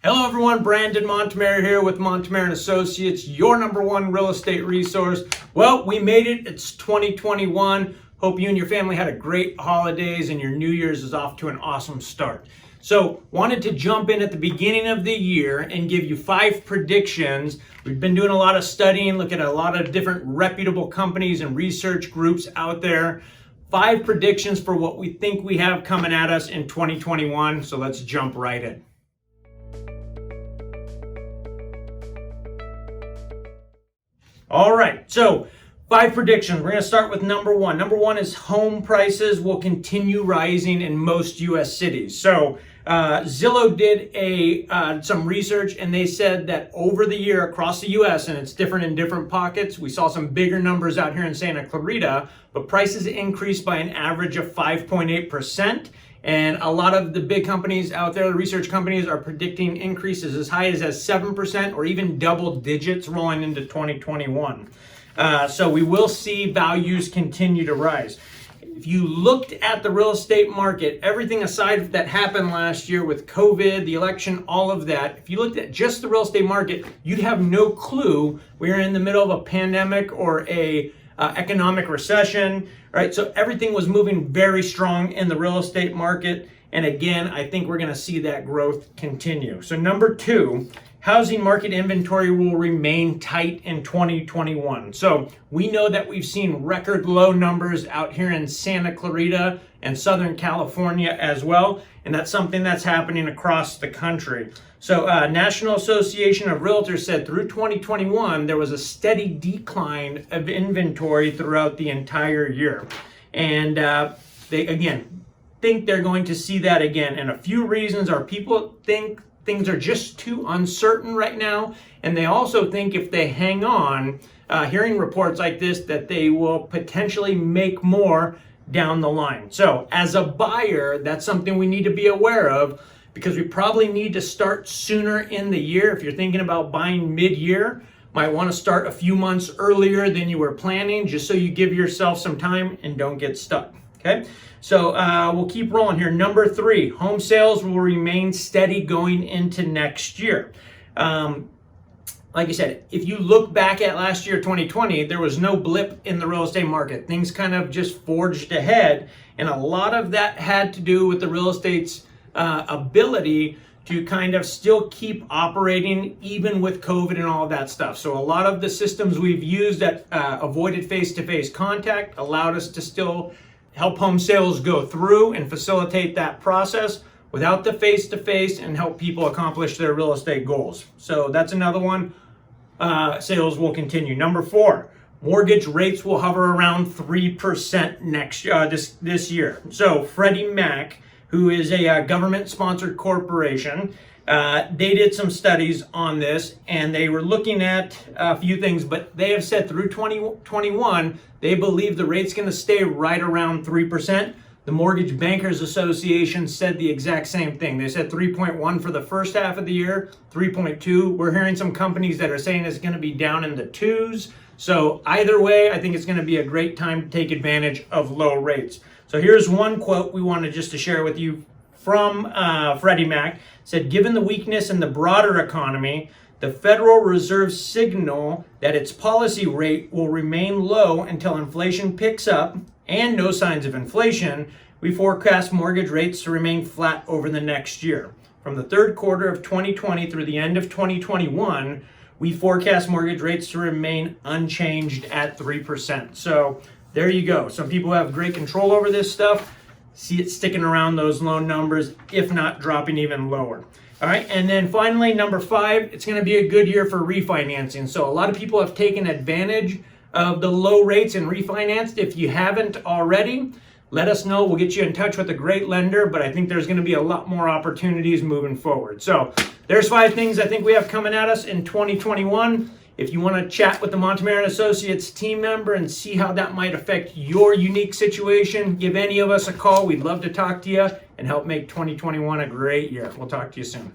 Hello everyone, Brandon Montemayor here with Montemayor Associates, your number one real estate resource. Well, we made it. It's 2021. Hope you and your family had a great holidays and your New Year's is off to an awesome start. So, wanted to jump in at the beginning of the year and give you 5 predictions. We've been doing a lot of studying, looking at a lot of different reputable companies and research groups out there. 5 predictions for what we think we have coming at us in 2021. So let's jump right in. All right, so 5 predictions. We're going to start with number 1. Number 1 is home prices will continue rising in most U.S. cities. So Zillow did some research, and they said that over the year across the U.S., and it's different in different pockets, we saw some bigger numbers out here in Santa Clarita, but prices increased by an average of 5.8%. And a lot of the big companies out there, the research companies, are predicting increases as high as 7% or even double digits rolling into 2021. So we will see values continue to rise. If you looked at the real estate market, everything aside that happened last year with COVID, the election, all of that, if you looked at just the real estate market, you'd have no clue we're in the middle of a pandemic or a economic recession, right? So everything was moving very strong in the real estate market. And again, I think we're going to see that growth continue. So number 2, housing market inventory will remain tight in 2021. So we know that we've seen record low numbers out here in Santa Clarita and Southern California as well. And that's something that's happening across the country. So National Association of Realtors said through 2021, there was a steady decline of inventory throughout the entire year. And they, again, think they're going to see that again. And a few reasons are people think things are just too uncertain right now. And they also think if they hang on, hearing reports like this, that they will potentially make more down the line. So as a buyer, that's something we need to be aware of, because we probably need to start sooner in the year. If you're thinking about buying mid-year, might want to start a few months earlier than you were planning, just so you give yourself some time and don't get stuck. Okay, so we'll keep rolling here. Number 3, home sales will remain steady going into next year. Like I said, if you look back at last year, 2020, there was no blip in the real estate market. Things kind of just forged ahead, and a lot of that had to do with the real estate's ability to kind of still keep operating even with COVID and all of that stuff. So a lot of the systems we've used that avoided face-to-face contact allowed us to still help home sales go through and facilitate that process without the face-to-face and help people accomplish their real estate goals. So that's another one. Sales will continue. Number 4, mortgage rates will hover around 3% next this year. So Freddie Mac, who is a government-sponsored corporation, they did some studies on this, and they were looking at a few things, but they have said through 2021, they believe the rate's going to stay right around 3%. The Mortgage Bankers Association said the exact same thing. They said 3.1 for the first half of the year, 3.2. We're hearing some companies that are saying it's going to be down in the 2s. So either way, I think it's going to be a great time to take advantage of low rates. So here's one quote we wanted just to share with you from Freddie Mac. It said, given the weakness in the broader economy, the Federal Reserve signal that its policy rate will remain low until inflation picks up and no signs of inflation, we forecast mortgage rates to remain flat over the next year. From the third quarter of 2020 through the end of 2021, we forecast mortgage rates to remain unchanged at 3%. So there you go. Some people have great control over this stuff. See it sticking around those low numbers, if not dropping even lower. All right, and then finally, number 5, it's going to be a good year for refinancing. So a lot of people have taken advantage of the low rates and refinanced. If you haven't already, let us know. We'll get you in touch with a great lender, but I think there's going to be a lot more opportunities moving forward. So there's 5 things I think we have coming at us in 2021. If you want to chat with the Montemayor Associates team member and see how that might affect your unique situation, give any of us a call. We'd love to talk to you and help make 2021 a great year. We'll talk to you soon.